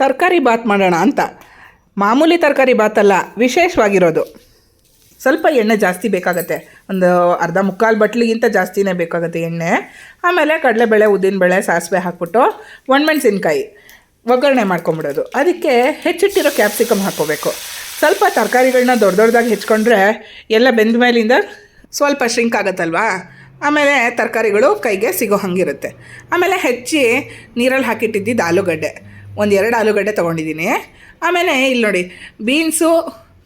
ತರಕಾರಿ ಬಾತ್ ಮಾಡೋಣ ಅಂತ. ಮಾಮೂಲಿ ತರಕಾರಿ ಬಾತಲ್ಲ, ವಿಶೇಷವಾಗಿರೋದು. ಸ್ವಲ್ಪ ಎಣ್ಣೆ ಜಾಸ್ತಿ ಬೇಕಾಗತ್ತೆ, ಒಂದು ಅರ್ಧ ಮುಕ್ಕಾಲು ಬಟ್ಲಿಗಿಂತ ಜಾಸ್ತಿನೇ ಬೇಕಾಗುತ್ತೆ ಎಣ್ಣೆ. ಆಮೇಲೆ ಕಡಲೆಬೇಳೆ, ಉದ್ದಿನಬೇಳೆ, ಸಾಸಿವೆ ಹಾಕ್ಬಿಟ್ಟು ಒಣಮೆಣಸಿನ್ಕಾಯಿ ಒಗ್ಗರಣೆ ಮಾಡ್ಕೊಂಬಿಡೋದು. ಅದಕ್ಕೆ ಹೆಚ್ಚಿಟ್ಟಿರೋ ಕ್ಯಾಪ್ಸಿಕಮ್ ಹಾಕ್ಕೋಬೇಕು. ಸ್ವಲ್ಪ ತರಕಾರಿಗಳನ್ನ ದೊಡ್ಡ ದೊಡ್ಡದಾಗಿ ಹೆಚ್ಕೊಂಡ್ರೆ ಎಲ್ಲ ಬೆಂದ ಮೇಲಿಂದ ಸ್ವಲ್ಪ ಶ್ರಿಂಕ್ ಆಗುತ್ತಲ್ವಾ, ಆಮೇಲೆ ತರಕಾರಿಗಳು ಕೈಗೆ ಸಿಗೋ ಹಂಗಿರುತ್ತೆ. ಆಮೇಲೆ ಹೆಚ್ಚಿ ನೀರಲ್ಲಿ ಹಾಕಿಟ್ಟಿದ್ದಿದ್ದು ಆಲೂಗಡ್ಡೆ, ಒಂದು 2 ಆಲೂಗಡ್ಡೆ ತೊಗೊಂಡಿದ್ದೀನಿ. ಆಮೇಲೆ ಇಲ್ಲಿ ನೋಡಿ, ಬೀನ್ಸು,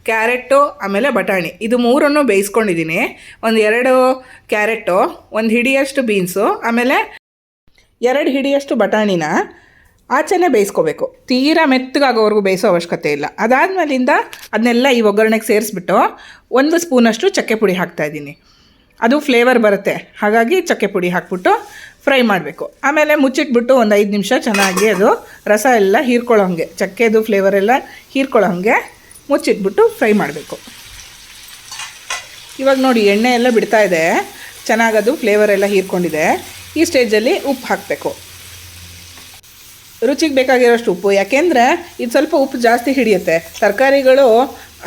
ಕ್ಯಾರೆಟು, ಆಮೇಲೆ ಬಟಾಣಿ, ಇದು 3 ಬೇಯಿಸ್ಕೊಂಡಿದ್ದೀನಿ. ಒಂದು 2 ಕ್ಯಾರೆಟು, 1 ಹಿಡಿಯಷ್ಟು ಬೀನ್ಸು, ಆಮೇಲೆ 2 ಹಿಡಿಯಷ್ಟು ಬಟಾಣಿನ ಆಚೆನೇ ಬೇಯಿಸ್ಕೋಬೇಕು. ತೀರಾ ಮೆತ್ತಗಾಗೋವರೆಗೂ ಬೇಯಿಸೋ ಅವಶ್ಯಕತೆ ಇಲ್ಲ. ಅದಾದಮೇಲಿಂದ ಅದನ್ನೆಲ್ಲ ಈ ಒಗ್ಗರಣೆಗೆ ಸೇರಿಸ್ಬಿಟ್ಟು 1 ಸ್ಪೂನಷ್ಟು ಚಕ್ಕೆ ಪುಡಿ ಹಾಕ್ತಾಯಿದ್ದೀನಿ. ಅದು ಫ್ಲೇವರ್ ಬರುತ್ತೆ, ಹಾಗಾಗಿ ಚಕ್ಕೆ ಪುಡಿ ಹಾಕ್ಬಿಟ್ಟು ಫ್ರೈ ಮಾಡಬೇಕು. ಆಮೇಲೆ ಮುಚ್ಚಿಟ್ಬಿಟ್ಟು ಒಂದು 5 ನಿಮಿಷ ಚೆನ್ನಾಗಿ ಅದು ರಸ ಎಲ್ಲ ಹೀರ್ಕೊಳ್ಳೋ ಹಾಗೆ, ಚಕ್ಕೆದು ಫ್ಲೇವರ್ ಎಲ್ಲ ಹೀರ್ಕೊಳ್ಳೋ ಹಾಗೆ ಮುಚ್ಚಿಟ್ಬಿಟ್ಟು ಫ್ರೈ ಮಾಡಬೇಕು. ಇವಾಗ ನೋಡಿ, ಎಣ್ಣೆ ಎಲ್ಲ ಬಿಡ್ತಾ ಇದೆ, ಚೆನ್ನಾಗದು ಫ್ಲೇವರ್ ಎಲ್ಲ ಹೀರ್ಕೊಂಡಿದೆ. ಈ ಸ್ಟೇಜಲ್ಲಿ ಉಪ್ಪು ಹಾಕಬೇಕು, ರುಚಿಗೆ ಬೇಕಾಗಿರೋಷ್ಟು ಉಪ್ಪು. ಯಾಕೆಂದರೆ ಇದು ಸ್ವಲ್ಪ ಉಪ್ಪು ಜಾಸ್ತಿ ಹಿಡಿಯುತ್ತೆ ತರಕಾರಿಗಳು.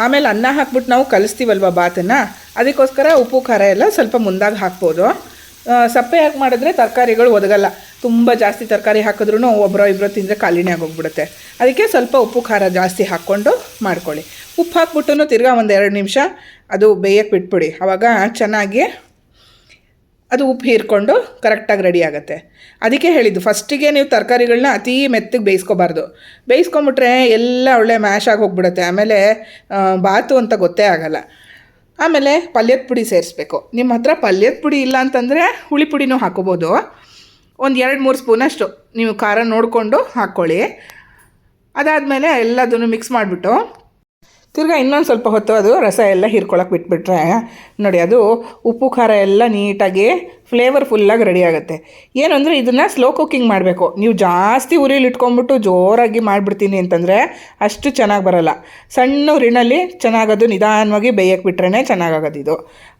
ಆಮೇಲೆ ಅನ್ನ ಹಾಕ್ಬಿಟ್ಟು ನಾವು ಕಲಿಸ್ತೀವಲ್ವ ಬಾತನ್ನು, ಅದಕ್ಕೋಸ್ಕರ ಉಪ್ಪು ಖಾರ ಎಲ್ಲ ಸ್ವಲ್ಪ ಮುಂದಾಗಿ ಹಾಕ್ಬೋದು. ಸಪ್ಪೆ ಹಾಕಿ ಮಾಡಿದ್ರೆ ತರಕಾರಿಗಳು ಒದಗಲ್ಲ. ತುಂಬ ಜಾಸ್ತಿ ತರಕಾರಿ ಹಾಕಿದ್ರೂ ಒಬ್ಬರೋ ಇಬ್ಬರೋ ತಿಂದರೆ ಖಾಲಿನೇ ಆಗೋಗ್ಬಿಡುತ್ತೆ. ಅದಕ್ಕೆ ಸ್ವಲ್ಪ ಉಪ್ಪು ಖಾರ ಜಾಸ್ತಿ ಹಾಕ್ಕೊಂಡು ಮಾಡ್ಕೊಳ್ಳಿ. ಉಪ್ಪು ಹಾಕ್ಬಿಟ್ಟು ತಿರ್ಗಾ ಒಂದು 2 ನಿಮಿಷ ಅದು ಬೇಯಕ್ಕೆ ಬಿಟ್ಬಿಡಿ. ಆವಾಗ ಚೆನ್ನಾಗಿ ಅದು ಉಪ್ಪು ಹೀರ್ಕೊಂಡು ಕರೆಕ್ಟಾಗಿ ರೆಡಿ ಆಗುತ್ತೆ. ಅದಕ್ಕೆ ಹೇಳಿದ್ದು, ಫಸ್ಟಿಗೆ ನೀವು ತರಕಾರಿಗಳನ್ನ ಅತೀ ಮೆತ್ತಗೆ ಬೇಯಿಸ್ಕೋಬಾರ್ದು. ಬೇಯಿಸ್ಕೊಂಬಿಟ್ರೆ ಎಲ್ಲ ಒಳ್ಳೆ ಮ್ಯಾಶ್ ಆಗಿ ಹೋಗ್ಬಿಡುತ್ತೆ, ಆಮೇಲೆ ಬಾತು ಅಂತ ಗೊತ್ತೇ ಆಗೋಲ್ಲ. ಆಮೇಲೆ ಪಲ್ಯದ ಪುಡಿ ಸೇರಿಸ್ಬೇಕು. ನಿಮ್ಮ ಹತ್ರ ಪಲ್ಯದ ಪುಡಿ ಇಲ್ಲ ಅಂತಂದರೆ ಹುಳಿ ಪುಡಿನೂ ಹಾಕೋಬೋದು. ಒಂದು 2-3 ಸ್ಪೂನಷ್ಟು ನೀವು ಖಾರ ನೋಡಿಕೊಂಡು ಹಾಕ್ಕೊಳ್ಳಿ. ಅದಾದಮೇಲೆ ಎಲ್ಲದನ್ನು ಮಿಕ್ಸ್ ಮಾಡಿಬಿಟ್ಟು ತಿರ್ಗಾ ಇನ್ನೊಂದು ಸ್ವಲ್ಪ ಹೊತ್ತು ಅದು ರಸ ಎಲ್ಲ ಹೀರ್ಕೊಳಕ್ಕೆ ಬಿಟ್ಬಿಟ್ರೆ ನೋಡಿ, ಅದು ಉಪ್ಪು ಖಾರ ಎಲ್ಲ ನೀಟಾಗಿ ಫ್ಲೇವರ್ಫುಲ್ಲಾಗಿ ರೆಡಿ ಆಗುತ್ತೆ. ಏನು ಅಂದರೆ ಇದನ್ನು ಸ್ಲೋ ಕುಕ್ಕಿಂಗ್ ಮಾಡಬೇಕು. ನೀವು ಜಾಸ್ತಿ ಉರಿಲಿ ಇಟ್ಕೊಂಡ್ಬಿಟ್ಟು ಜೋರಾಗಿ ಮಾಡಿಬಿಡ್ತೀನಿ ಅಂತಂದರೆ ಅಷ್ಟು ಚೆನ್ನಾಗಿ ಬರೋಲ್ಲ. ಸಣ್ಣ ಉರಿನಲ್ಲಿ ಚೆನ್ನಾಗದು ನಿಧಾನವಾಗಿ ಬೇಯಕ್ಕೆ ಬಿಟ್ರೇ ಚೆನ್ನಾಗಾಗೋದು ಇದು.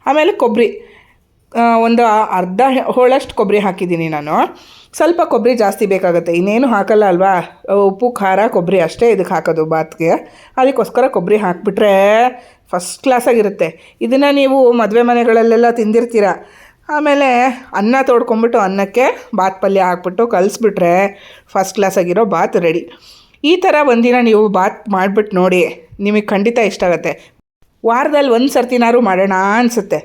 ಆಮೇಲೆ ಕೊಬ್ಬರಿ, ಒಂದು ಅರ್ಧ ಹೋಳಷ್ಟು ಕೊಬ್ಬರಿ ಹಾಕಿದ್ದೀನಿ ನಾನು. ಸ್ವಲ್ಪ ಕೊಬ್ಬರಿ ಜಾಸ್ತಿ ಬೇಕಾಗುತ್ತೆ, ಇನ್ನೇನು ಹಾಕಲ್ಲ ಅಲ್ವಾ, ಉಪ್ಪು ಖಾರ ಕೊಬ್ಬರಿ ಅಷ್ಟೇ ಇದಕ್ಕೆ ಹಾಕೋದು ಬಾತ್ಗೆ. ಅದಕ್ಕೋಸ್ಕರ ಕೊಬ್ಬರಿ ಹಾಕಿಬಿಟ್ರೆ ಫಸ್ಟ್ ಕ್ಲಾಸಾಗಿರುತ್ತೆ. ಇದನ್ನು ನೀವು ಮದುವೆ ಮನೆಗಳಲ್ಲೆಲ್ಲ ತಿಂದಿರ್ತೀರ. ಆಮೇಲೆ ಅನ್ನ ತೋಡ್ಕೊಂಬಿಟ್ಟು ಅನ್ನಕ್ಕೆ ಬಾತ್ ಪಲ್ಯ ಹಾಕ್ಬಿಟ್ಟು ಕಲಿಸ್ಬಿಟ್ರೆ ಫಸ್ಟ್ ಕ್ಲಾಸಾಗಿರೋ ಬಾತ್ ರೆಡಿ. ಈ ಥರ ಒಂದಿನ ನೀವು ಬಾತ್ ಮಾಡಿಬಿಟ್ಟು ನೋಡಿ, ನಿಮಗೆ ಖಂಡಿತ ಇಷ್ಟ ಆಗುತ್ತೆ. ವಾರದಲ್ಲಿ 1 ಸರ್ತಿನಾರು ಮಾಡೋಣ ಅನಿಸುತ್ತೆ.